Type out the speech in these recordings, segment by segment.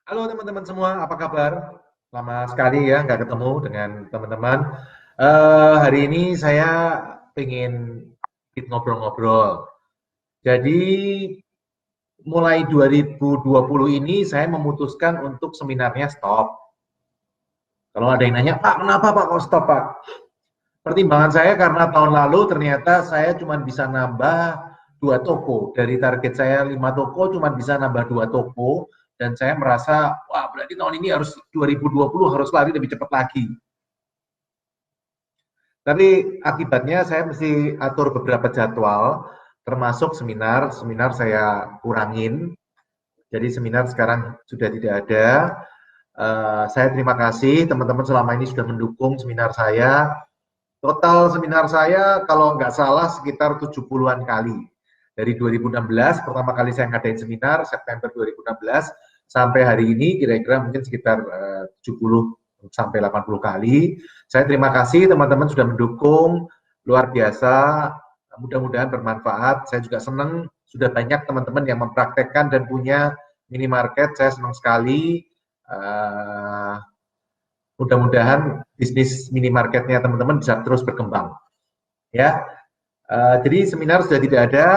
Halo teman-teman semua, apa kabar? Lama sekali ya nggak ketemu dengan teman-teman. Hari ini saya pengen ngobrol-ngobrol. Jadi mulai 2020 ini saya memutuskan untuk seminarnya stop. Kalau ada yang nanya, Pak, kenapa Pak kok stop Pak? Pertimbangan saya karena tahun lalu ternyata saya cuma bisa nambah 2 toko. Dari target saya 5 toko cuma bisa nambah 2 toko. Dan saya merasa, wah berarti tahun ini harus 2020 harus lari lebih cepat lagi. Tapi akibatnya saya mesti atur beberapa jadwal, termasuk seminar. Seminar saya kurangin. Jadi seminar sekarang sudah tidak ada. Saya terima kasih teman-teman selama ini sudah mendukung seminar saya. Total seminar saya kalau nggak salah sekitar 70-an kali. Dari 2016, pertama kali saya ngadain seminar, September 2016, sampai hari ini kira-kira mungkin sekitar 70 sampai 80 kali. Saya terima kasih teman-teman sudah mendukung, luar biasa, mudah-mudahan bermanfaat. Saya juga senang, sudah banyak teman-teman yang mempraktekkan dan punya minimarket, saya senang sekali. Mudah-mudahan bisnis minimarketnya teman-teman bisa terus berkembang. Ya, jadi seminar sudah tidak ada.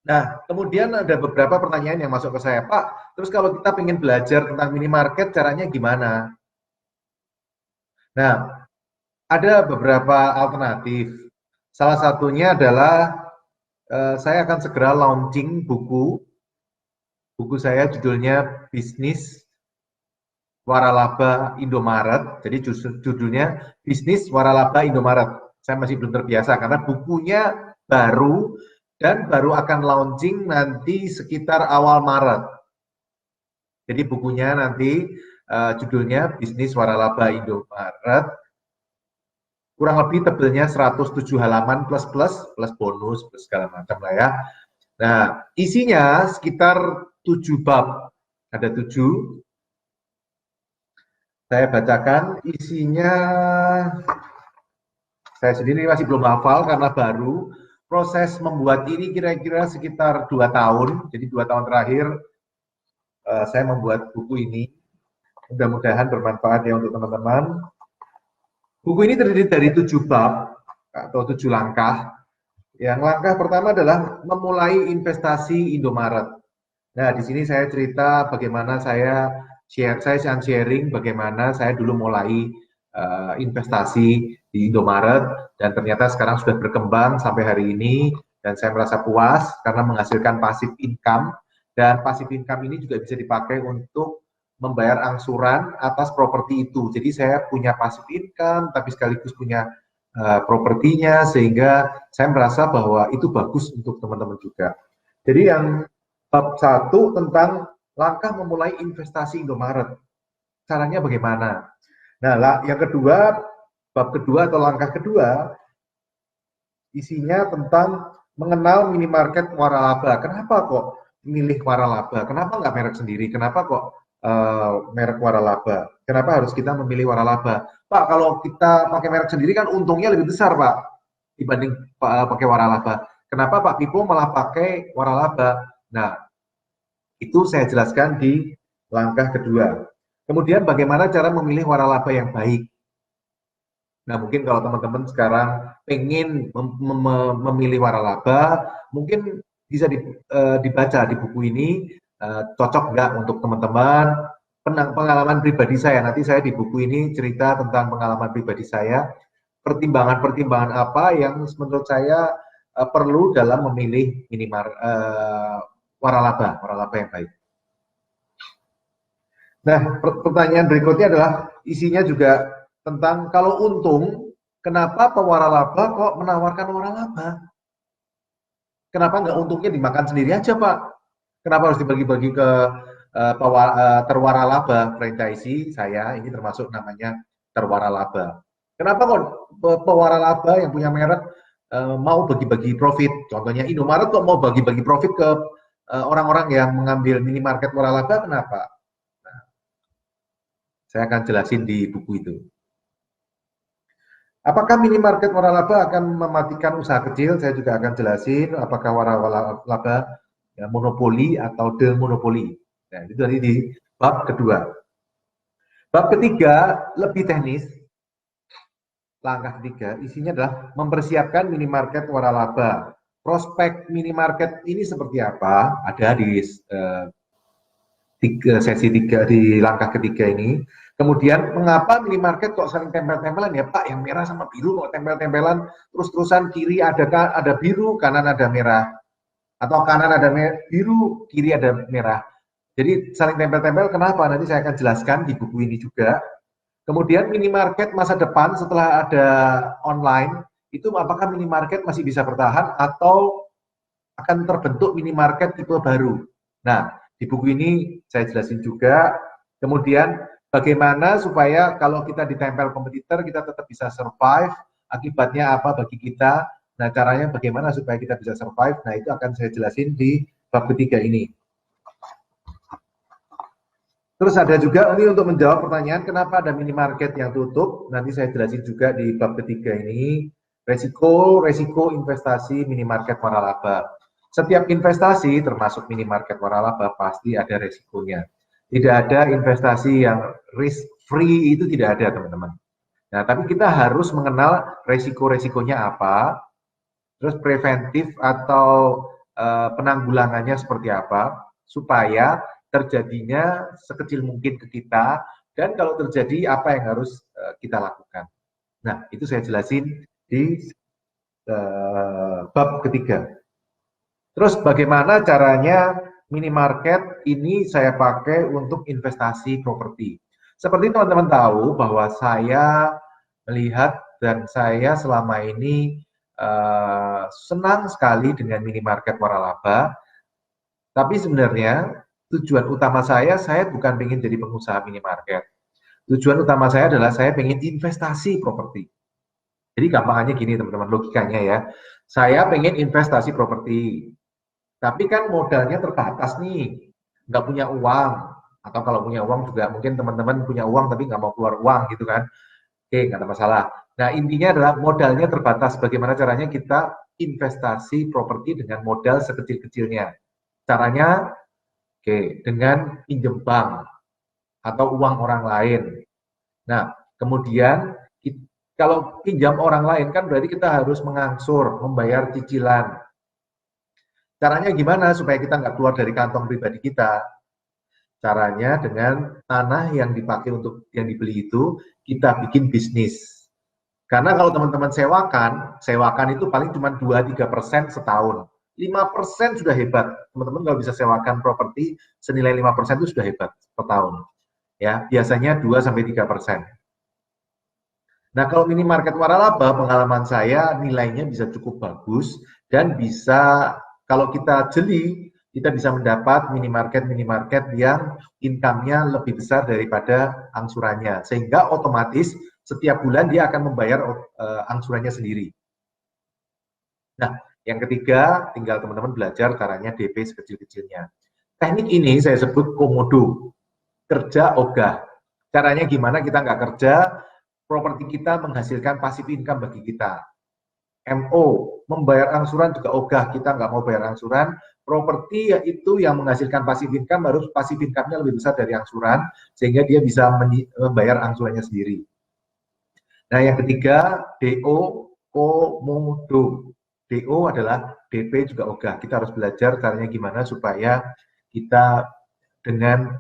Nah, kemudian ada beberapa pertanyaan yang masuk ke saya, Pak. Terus kalau kita ingin belajar tentang minimarket, caranya gimana? Nah, ada beberapa alternatif. Salah satunya adalah saya akan segera launching buku. Buku saya judulnya Bisnis Waralaba Indomaret. Jadi judulnya Bisnis Waralaba Indomaret. Saya masih belum terbiasa karena bukunya baru dan baru akan launching nanti sekitar awal Maret. Jadi bukunya nanti judulnya Bisnis Waralaba Indomaret. Kurang lebih tebelnya 107 halaman plus bonus plus segala macam lah ya. Nah, isinya sekitar 7 bab. Ada 7. Saya bacakan isinya, saya sendiri masih belum hafal karena baru. Proses membuat ini kira-kira sekitar 2 tahun. Jadi 2 tahun terakhir saya membuat buku ini. Mudah-mudahan bermanfaat ya untuk teman-teman. Buku ini terdiri dari 7 bab atau 7 langkah. Yang langkah pertama adalah memulai investasi Indomaret. Nah, di sini saya cerita bagaimana saya sharing bagaimana saya dulu mulai investasi di Indomaret dan ternyata sekarang sudah berkembang sampai hari ini dan saya merasa puas karena menghasilkan passive income dan passive income ini juga bisa dipakai untuk membayar angsuran atas properti itu. Jadi saya punya passive income tapi sekaligus punya propertinya sehingga saya merasa bahwa itu bagus untuk teman-teman juga. Jadi yang bab 1 tentang langkah memulai investasi Indomaret. Caranya bagaimana? Nah, yang kedua, bab kedua atau langkah kedua, isinya tentang mengenal minimarket waralaba. Kenapa kok milih waralaba? Kenapa nggak merek sendiri? Kenapa kok merek waralaba? Kenapa harus kita memilih waralaba? Pak, kalau kita pakai merek sendiri kan untungnya lebih besar, Pak, dibanding pakai waralaba. Kenapa Pak Pipo malah pakai waralaba? Nah, itu saya jelaskan di langkah kedua. Kemudian bagaimana cara memilih waralaba yang baik. Nah, mungkin kalau teman-teman sekarang pengen memilih waralaba, mungkin bisa dibaca di buku ini, cocok nggak untuk teman-teman. Pengalaman pribadi saya, nanti saya di buku ini cerita tentang pengalaman pribadi saya, pertimbangan-pertimbangan apa yang menurut saya perlu dalam memilih waralaba yang baik. Nah, pertanyaan berikutnya adalah isinya juga tentang kalau untung, kenapa pewaralaba kok menawarkan waralaba? Kenapa nggak untungnya dimakan sendiri aja, Pak? Kenapa harus dibagi-bagi ke terwaralaba franchisee saya, ini termasuk namanya terwaralaba. Kenapa kok pewaralaba yang punya merek mau bagi-bagi profit? Contohnya Indomaret kok mau bagi-bagi profit ke orang-orang yang mengambil minimarket waralaba, kenapa? Nah, saya akan jelasin di buku itu. Apakah minimarket waralaba akan mematikan usaha kecil? Saya juga akan jelasin apakah waralaba ya, monopoli atau demonopoli. Nah, itu tadi di bab kedua. Bab ketiga lebih teknis. Langkah ketiga isinya adalah mempersiapkan minimarket waralaba. Prospek minimarket ini seperti apa? Ada di sesi 3 di langkah ketiga ini. Kemudian mengapa minimarket kok saling tempel-tempelan ya Pak? Yang merah sama biru kok tempel-tempelan terus-terusan, kiri ada biru, kanan ada merah, atau kanan ada biru, kiri ada merah. Jadi saling tempel-tempel kenapa? Nanti saya akan jelaskan di buku ini juga. Kemudian minimarket masa depan setelah ada online, itu apakah minimarket masih bisa bertahan atau akan terbentuk minimarket tipe baru. Nah, di buku ini saya jelasin juga. Kemudian bagaimana supaya kalau kita ditempel kompetitor, kita tetap bisa survive, akibatnya apa bagi kita. Nah, caranya bagaimana supaya kita bisa survive, nah itu akan saya jelasin di bab ketiga ini. Terus ada juga ini untuk menjawab pertanyaan kenapa ada minimarket yang tutup. Nanti saya jelasin juga di bab ketiga ini. Resiko investasi minimarket waralaba. Setiap investasi termasuk minimarket waralaba pasti ada resikonya. Tidak ada investasi yang risk free, itu tidak ada teman-teman. Nah, tapi kita harus mengenal resiko-resikonya apa, terus preventif atau penanggulangannya seperti apa, supaya terjadinya sekecil mungkin ke kita, dan kalau terjadi apa yang harus kita lakukan. Nah, itu saya jelasin di bab ketiga. Terus bagaimana caranya minimarket ini saya pakai untuk investasi properti. Seperti teman-teman tahu bahwa saya melihat dan saya selama ini senang sekali dengan minimarket waralaba, tapi sebenarnya tujuan utama saya bukan ingin jadi pengusaha minimarket. Tujuan utama saya adalah saya ingin investasi properti. Jadi gampangannya gini teman-teman, logikanya ya. Saya pengen investasi properti, tapi kan modalnya terbatas nih, nggak punya uang. Atau kalau punya uang juga mungkin teman-teman punya uang tapi nggak mau keluar uang gitu kan. Oke, nggak ada masalah. Nah, intinya adalah modalnya terbatas. Bagaimana caranya kita investasi properti dengan modal sekecil-kecilnya. Caranya dengan pinjam bank atau uang orang lain. Nah, kemudian kalau pinjam orang lain kan berarti kita harus mengangsur, membayar cicilan. Caranya gimana supaya kita nggak keluar dari kantong pribadi kita? Caranya dengan tanah yang dipakai untuk yang dibeli itu kita bikin bisnis. Karena kalau teman-teman sewakan itu paling cuma 2-3% setahun. 5% sudah hebat. Teman-teman kalau bisa sewakan properti senilai 5% itu sudah hebat per tahun. Ya, biasanya 2-3%. Nah, kalau minimarket waralaba pengalaman saya nilainya bisa cukup bagus dan bisa kalau kita jeli kita bisa mendapat minimarket yang income-nya lebih besar daripada angsurannya. Sehingga otomatis setiap bulan dia akan membayar angsurannya sendiri. Nah, yang ketiga, tinggal teman-teman belajar caranya DP sekecil-kecilnya. Teknik ini saya sebut komodo, kerja ogah. Caranya gimana kita nggak kerja, properti kita menghasilkan passive income bagi kita. MO, membayar angsuran juga ogah, kita nggak mau bayar angsuran, properti itu yang menghasilkan passive income, harus passive income-nya lebih besar dari angsuran, sehingga dia bisa membayar angsurannya sendiri. Nah, yang ketiga, DO, komodo. DO adalah DP juga ogah. Kita harus belajar caranya gimana supaya kita dengan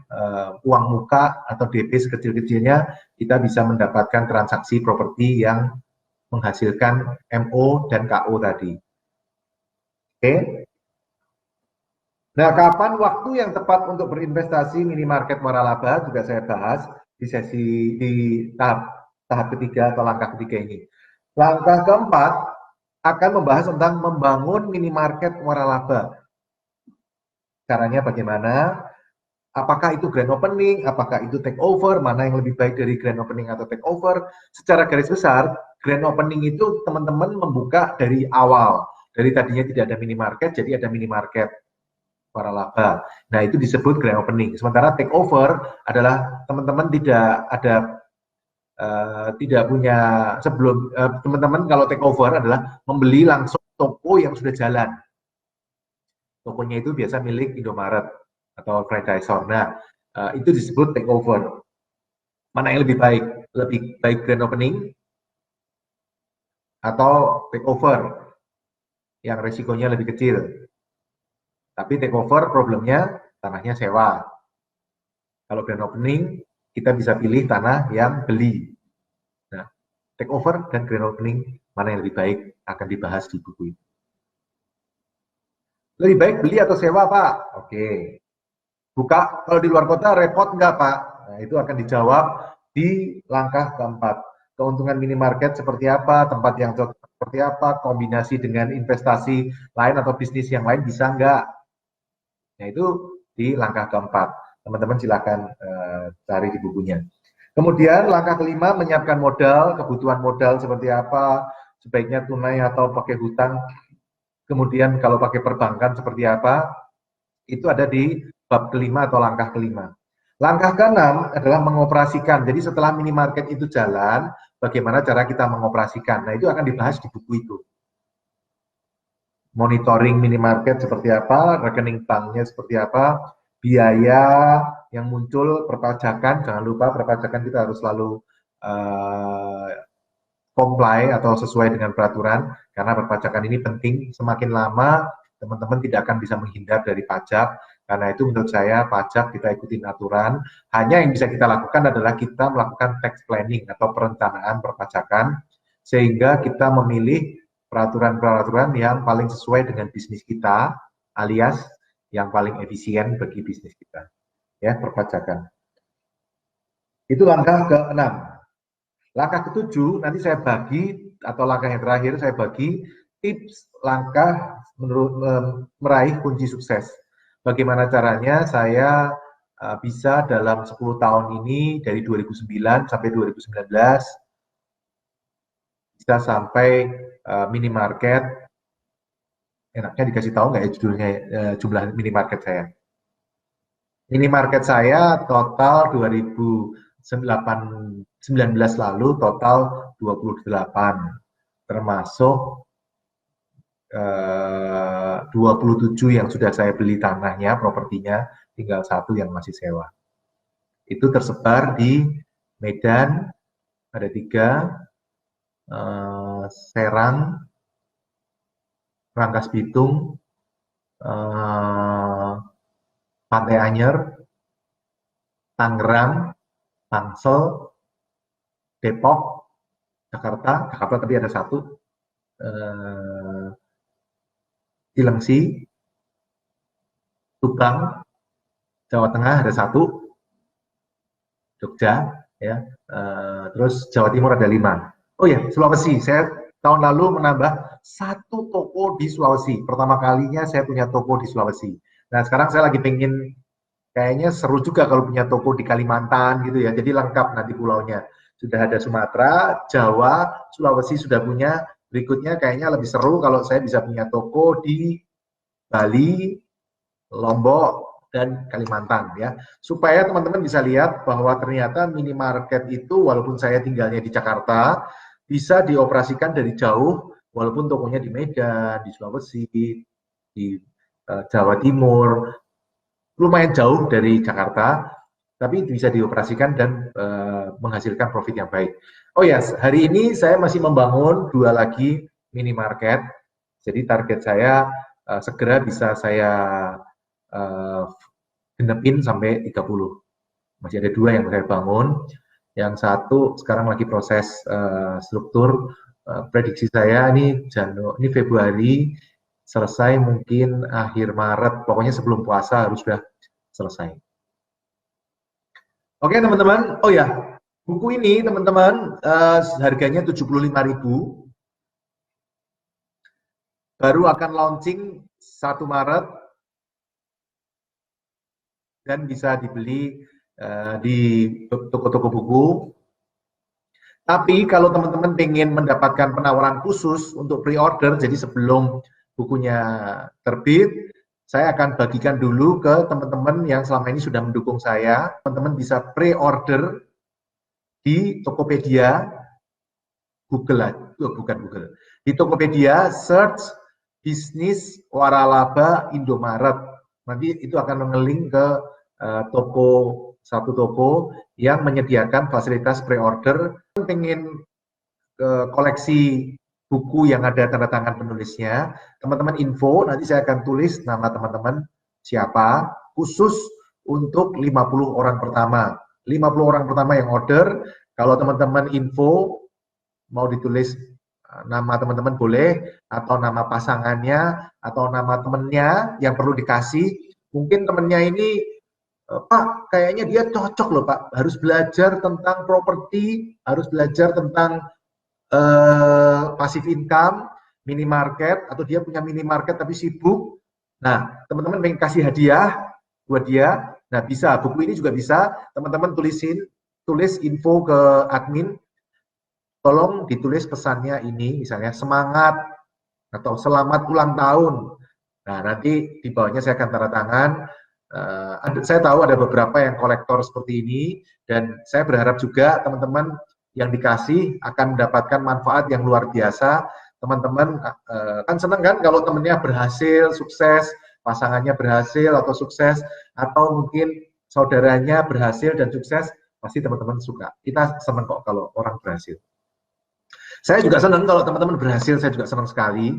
uang muka atau DP sekecil-kecilnya kita bisa mendapatkan transaksi properti yang menghasilkan MO dan KO tadi. Oke. Nah, kapan waktu yang tepat untuk berinvestasi minimarket waralaba juga saya bahas di sesi di tahap ketiga atau langkah ketiga ini. Langkah keempat akan membahas tentang membangun minimarket waralaba. Caranya bagaimana? Apakah itu grand opening, apakah itu take over, mana yang lebih baik dari grand opening atau take over. Secara garis besar, grand opening itu teman-teman membuka dari awal. Dari tadinya tidak ada minimarket, jadi ada minimarket waralaba. Nah, itu disebut grand opening. Sementara take over adalah teman-teman tidak ada tidak punya sebelum teman-teman kalau take over adalah membeli langsung toko yang sudah jalan. Tokonya itu biasa milik Indomaret. atau franchisor. Nah, itu disebut takeover. Mana yang lebih baik? Lebih baik grand opening atau takeover yang resikonya lebih kecil. Tapi takeover problemnya tanahnya sewa. Kalau grand opening kita bisa pilih tanah yang beli. Nah, takeover dan grand opening mana yang lebih baik akan dibahas di buku ini. Lebih baik beli atau sewa, Pak? Oke. Buka, kalau di luar kota repot nggak, Pak? Nah, itu akan dijawab di langkah keempat. Keuntungan minimarket seperti apa, tempat yang cocok seperti apa, kombinasi dengan investasi lain atau bisnis yang lain bisa nggak? Nah, itu di langkah keempat. Teman-teman silakan cari di bukunya. Kemudian langkah kelima, menyiapkan modal, kebutuhan modal seperti apa, sebaiknya tunai atau pakai hutang. Kemudian kalau pakai perbankan seperti apa, itu ada di bab kelima atau langkah kelima. Langkah keenam adalah mengoperasikan. Jadi setelah minimarket itu jalan, bagaimana cara kita mengoperasikan. Nah, itu akan dibahas di buku itu. Monitoring minimarket seperti apa, rekening banknya seperti apa, biaya yang muncul, perpajakan, jangan lupa perpajakan kita harus selalu comply atau sesuai dengan peraturan, karena perpajakan ini penting. Semakin lama teman-teman tidak akan bisa menghindar dari pajak, karena itu menurut saya pajak kita ikutin aturan. Hanya yang bisa kita lakukan adalah kita melakukan tax planning atau perencanaan perpajakan, sehingga kita memilih peraturan-peraturan yang paling sesuai dengan bisnis kita, alias yang paling efisien bagi bisnis kita. Ya, perpajakan. Itu langkah ke-6. Langkah ke-7 nanti saya bagi, atau langkah yang terakhir saya bagi tips langkah menurut meraih kunci sukses. Bagaimana caranya saya bisa dalam 10 tahun ini dari 2009 sampai 2019 bisa sampai minimarket. Enaknya dikasih tahu nggak ya judulnya, jumlah minimarket saya? Minimarket saya total 2019 lalu total 28, termasuk 27 yang sudah saya beli tanahnya, propertinya, tinggal 1 yang masih sewa. Itu tersebar di Medan, ada 3, Serang, Rangkas Bitung, Pantai Anyer, Tangerang, Tangsel, Depok, Jakarta tapi ada 1, Cilengsi, Subang, Jawa Tengah ada 1, Jogja, ya, terus Jawa Timur ada 5. Oh ya, Sulawesi, saya tahun lalu menambah 1 toko di Sulawesi. Pertama kalinya saya punya toko di Sulawesi. Nah, sekarang saya lagi pengen, kayaknya seru juga kalau punya toko di Kalimantan gitu ya. Jadi lengkap nanti pulaunya. Sudah ada Sumatera, Jawa, Sulawesi sudah punya. Berikutnya kayaknya lebih seru kalau saya bisa punya toko di Bali, Lombok, dan Kalimantan ya. Supaya teman-teman bisa lihat bahwa ternyata minimarket itu walaupun saya tinggalnya di Jakarta, bisa dioperasikan dari jauh walaupun tokonya di Medan, di Sulawesi, di Jawa Timur, lumayan jauh dari Jakarta, tapi bisa dioperasikan dan menghasilkan profit yang baik. Oh ya, hari ini saya masih membangun 2 lagi minimarket. Jadi target saya segera bisa saya genepin sampai 30. Masih ada 2 yang saya bangun. Yang 1 sekarang lagi proses struktur. Prediksi saya ini Februari, selesai mungkin akhir Maret. Pokoknya sebelum puasa harus sudah selesai. Oke teman-teman, oh ya, buku ini teman-teman harganya 75.000, baru akan launching 1 Maret dan bisa dibeli di toko-toko buku. Tapi kalau teman-teman ingin mendapatkan penawaran khusus untuk pre-order, jadi sebelum bukunya terbit, saya akan bagikan dulu ke teman-teman yang selama ini sudah mendukung saya. Teman-teman bisa pre-order di Tokopedia, bukan Google. Di Tokopedia, search bisnis waralaba Indomaret. Nanti itu akan mengeling ke satu toko yang menyediakan fasilitas pre-order. Pengen koleksi buku yang ada tanda tangan penulisnya, teman-teman info, nanti saya akan tulis nama teman-teman siapa, khusus untuk 50 orang pertama. 50 orang pertama yang order, kalau teman-teman info, mau ditulis nama teman-teman boleh, atau nama pasangannya, atau nama temennya yang perlu dikasih. Mungkin temennya ini, Pak, kayaknya dia cocok loh Pak, harus belajar tentang properti, harus belajar tentang passive income, minimarket, atau dia punya minimarket tapi sibuk. Nah, teman-teman pengen kasih hadiah buat dia. Nah, bisa, buku ini juga bisa, teman-teman tulis info ke admin, tolong ditulis pesannya ini, misalnya semangat, atau selamat ulang tahun. Nah, nanti di bawahnya saya akan tanda tangan. Saya tahu ada beberapa yang kolektor seperti ini, dan saya berharap juga teman-teman yang dikasih akan mendapatkan manfaat yang luar biasa. Teman-teman kan senang kan kalau temennya berhasil, sukses, pasangannya berhasil atau sukses, atau mungkin saudaranya berhasil dan sukses, pasti teman-teman suka. Kita senang kok kalau orang berhasil. Saya juga senang kalau teman-teman berhasil, saya juga senang sekali.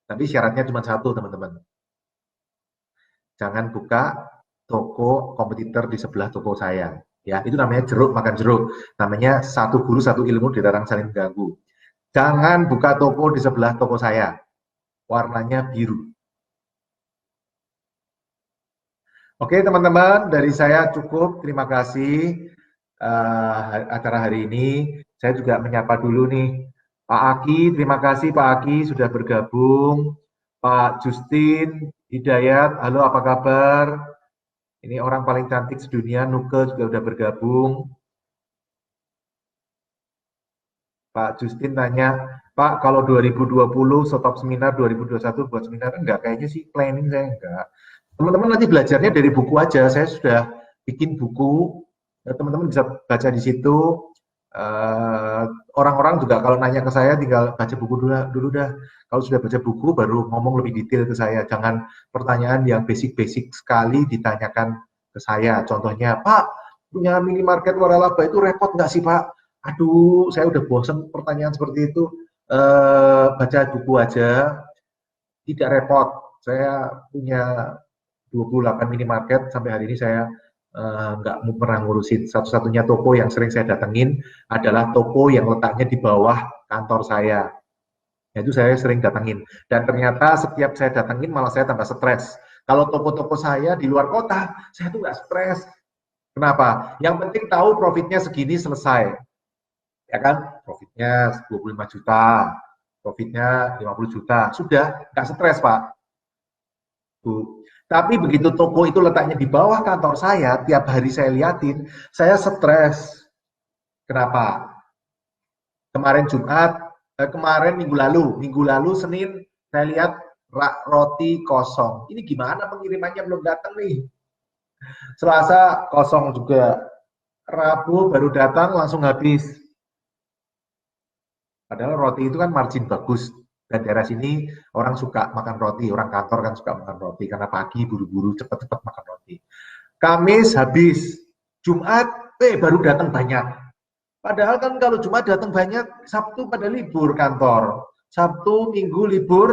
Tapi syaratnya cuma satu, teman-teman. Jangan buka toko kompetitor di sebelah toko saya. Ya, itu namanya jeruk makan jeruk. Namanya satu guru satu ilmu dilarang saling mengganggu. Jangan buka toko di sebelah toko saya. Warnanya biru. Oke, teman-teman, dari saya cukup. Terima kasih acara hari ini. Saya juga menyapa dulu nih Pak Aki. Terima kasih Pak Aki sudah bergabung. Pak Justin Hidayat, halo apa kabar? Ini orang paling cantik sedunia, Nuke juga sudah bergabung. Pak Justin tanya, Pak kalau 2020 stop seminar, 2021 buat seminar, enggak, kayaknya sih planning saya enggak. Teman-teman nanti belajarnya dari buku aja, saya sudah bikin buku, teman-teman bisa baca di situ. Orang-orang juga kalau nanya ke saya tinggal baca buku dulu dah. Kalau sudah baca buku baru ngomong lebih detail ke saya. Jangan pertanyaan yang basic-basic sekali ditanyakan ke saya. Contohnya, Pak, punya minimarket waralaba itu repot nggak sih Pak? Aduh, saya udah bosan pertanyaan seperti itu. Baca buku aja, tidak repot. Saya punya 28 minimarket, sampai hari ini saya nggak pernah ngurusin. Satu-satunya toko yang sering saya datengin adalah toko yang letaknya di bawah kantor saya. Itu saya sering datengin. Dan ternyata setiap saya datengin malah saya tambah stres. Kalau toko-toko saya di luar kota, saya tuh nggak stres. Kenapa? Yang penting tahu profitnya segini selesai. Ya kan? Profitnya 25 juta, profitnya 50 juta. Sudah, nggak stres Pak. Bu. Tapi begitu toko itu letaknya di bawah kantor saya, tiap hari saya liatin, saya stres. Kenapa? Kemarin Jumat, kemarin minggu lalu Senin, saya lihat rak roti kosong. Ini gimana pengirimannya belum datang nih? Selasa kosong juga. Rabu baru datang langsung habis. Padahal roti itu kan margin bagus. Dan daerah sini orang suka makan roti, orang kantor kan suka makan roti karena pagi buru-buru cepat-cepat makan roti. Kamis habis, Jumat baru datang banyak. Padahal kan kalau Jumat datang banyak, Sabtu pada libur kantor. Sabtu, Minggu libur,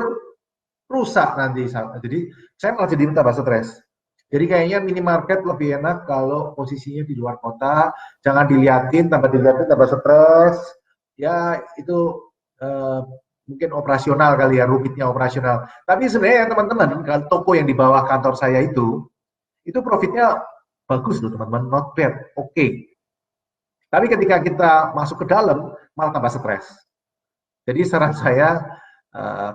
rusak nanti. Jadi saya malah jadi tambah stres. Jadi kayaknya minimarket lebih enak kalau posisinya di luar kota, jangan diliatin, tambah stres. Ya itu mungkin operasional kali ya, rumitnya operasional. Tapi sebenarnya teman-teman, kalau toko yang di bawah kantor saya itu profitnya bagus loh teman-teman, not bad, oke. Tapi ketika kita masuk ke dalam, malah tambah stres. Jadi saran saya,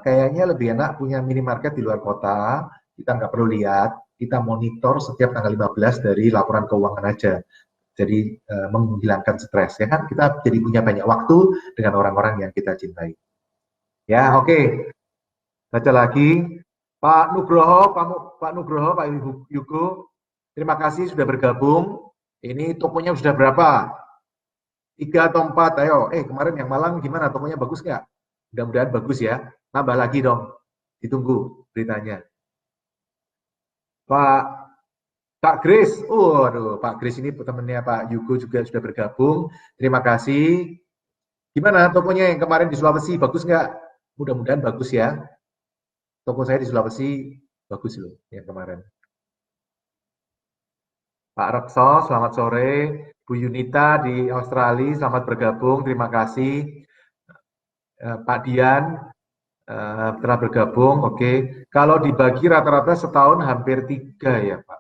kayaknya lebih enak punya minimarket di luar kota, kita nggak perlu lihat, kita monitor setiap tanggal 15 dari laporan keuangan aja. Jadi menghilangkan stres, ya kan? Kita jadi punya banyak waktu dengan orang-orang yang kita cintai. Ya, oke. Baca lagi. Pak Nugroho, Pak Yugo, terima kasih sudah bergabung. Ini tokonya sudah berapa? 3 atau 4, ayo. Kemarin yang Malang gimana? Tokonya bagus nggak? Mudah-mudahan bagus ya. Tambah lagi dong. Ditunggu beritanya. Pak Grace, aduh Pak Grace ini temannya Pak Yugo juga sudah bergabung. Terima kasih. Gimana tokonya yang kemarin di Sulawesi, bagus nggak? Mudah-mudahan bagus ya. Toko saya di Sulawesi bagus loh yang kemarin. Pak Rekso, selamat sore. Bu Yunita di Australia, selamat bergabung. Terima kasih. Pak Dian telah bergabung. Oke. Kalau dibagi rata-rata setahun hampir 3 ya Pak.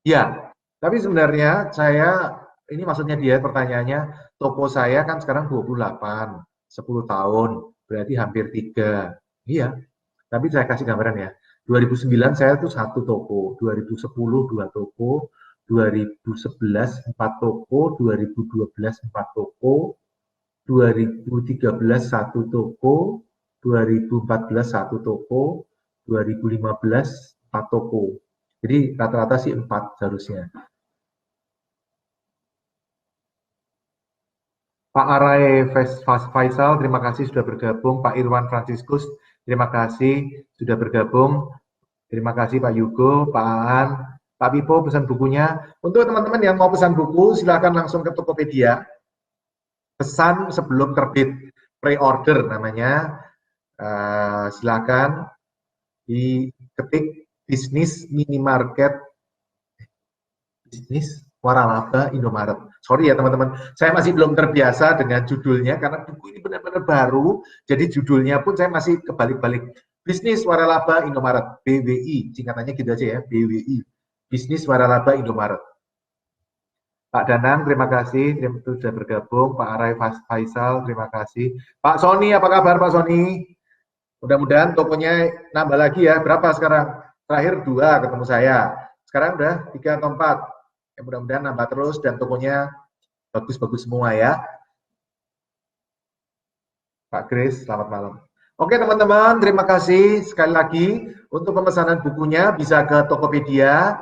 Ya, tapi sebenarnya saya, ini maksudnya dia pertanyaannya, toko saya kan sekarang 28, 10 tahun, berarti hampir 3. Iya, tapi saya kasih gambaran ya. 2009 saya tuh 1 toko, 2010 2 toko, 2011 4 toko, 2012 4 toko, 2013 1 toko, 2014 1 toko, 2015 4 toko. Jadi rata-rata sih 4 seharusnya. Pak Arai Faisal, terima kasih sudah bergabung. Pak Irwan Franciscus, terima kasih sudah bergabung. Terima kasih Pak Yugo, Pak Aan, Pak Pipo pesan bukunya. Untuk teman-teman yang mau pesan buku, silakan langsung ke Tokopedia. Pesan sebelum terbit, pre-order namanya. Silakan diketik bisnis minimarket, bisnis waralaba Indomaret. Sorry ya teman-teman, saya masih belum terbiasa dengan judulnya karena buku ini benar-benar baru. Jadi judulnya pun saya masih kebalik-balik. Bisnis waralaba Indomaret, BWI, singkatannya gitu aja ya, BWI. Bisnis waralaba Indomaret. Pak Danang, terima kasih sudah bergabung. Pak Arai Faisal, terima kasih. Pak Sony, apa kabar Pak Sony? Mudah-mudahan tokonya nambah lagi ya. Berapa sekarang? Terakhir 2 ketemu saya. Sekarang udah 3 atau 4. Ya, mudah-mudahan nambah terus dan tokonya bagus-bagus semua ya. Pak Grace, selamat malam. Oke teman-teman, terima kasih sekali lagi. Untuk pemesanan bukunya bisa ke Tokopedia.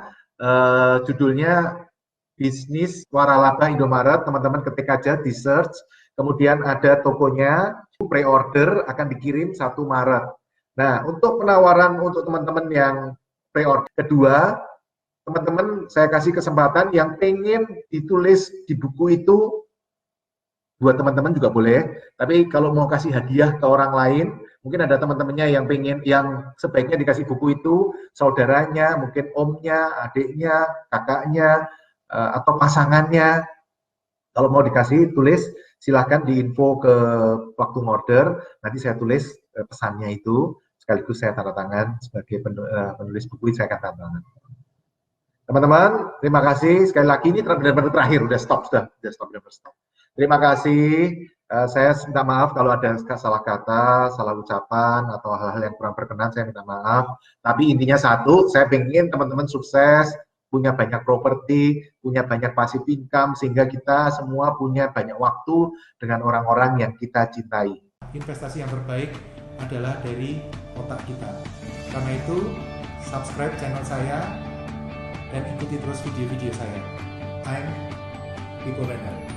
Judulnya Bisnis Waralaba Indomaret. Teman-teman ketik aja di search. Kemudian ada tokonya, pre-order akan dikirim 1 Maret. Nah, untuk penawaran untuk teman-teman yang pre-order kedua, teman-teman saya kasih kesempatan yang pengen ditulis di buku itu, buat teman-teman juga boleh, tapi kalau mau kasih hadiah ke orang lain, mungkin ada teman-temannya yang pengen, yang sebaiknya dikasih buku itu, saudaranya, mungkin omnya, adiknya, kakaknya, atau pasangannya. Kalau mau dikasih, tulis, silahkan diinfo ke waktu order, nanti saya tulis pesannya itu, sekaligus saya tanda tangan sebagai penulis buku, saya akan tanda tangan. Teman-teman, terima kasih. Sekali lagi ini benar-benar terakhir, udah stop. Terima kasih. Saya minta maaf kalau ada salah kata, salah ucapan, atau hal-hal yang kurang berkenan, saya minta maaf. Tapi intinya satu, saya ingin teman-teman sukses, punya banyak properti, punya banyak passive income, sehingga kita semua punya banyak waktu dengan orang-orang yang kita cintai. Investasi yang terbaik adalah dari otak kita. Karena itu, subscribe channel saya, dan ikuti terus video-video saya. I'm Pico Lendar.